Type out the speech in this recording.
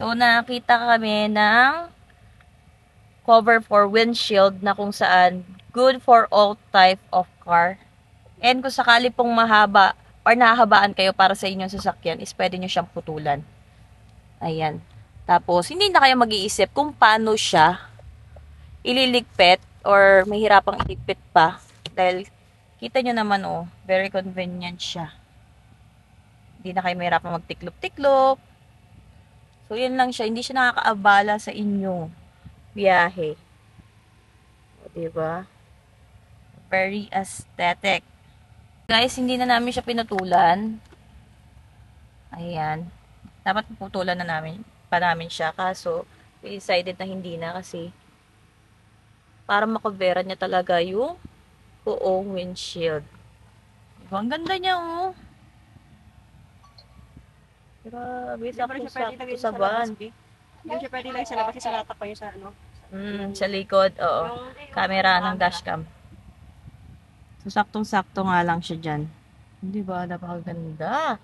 So, nakita kami ng cover for windshield na kung saan good for all type of car. And kung sakali pong mahaba or nahahabaan kayo para sa inyong sasakyan, is pwede nyo siyang putulan. Ayan. Tapos, hindi na kayo mag-iisip kung paano siya ililigpit or mahirapang iligpit pa. Dahil, kita nyo naman very convenient siya. Hindi na kayo mahirapang magtiklop-tiklop. So, yun lang siya. Hindi siya nakakaabala sa inyong biyahe. O, diba? Very aesthetic. Guys, hindi na namin siya pinutulan. Ayan. Dapat putulan na pa namin siya. Kaso, we decided na hindi na kasi para makavera niya talaga yung buong windshield. Diba? Ang ganda niya, oh. Grabe, sakto-sakto sa van. Hindi siya pwede lang sa labas kasi latak pa yun sa ano. Sa likod, oo. Camera ng dashcam. So, saktong-sakto nga lang siya dyan. Di ba? Napakaganda.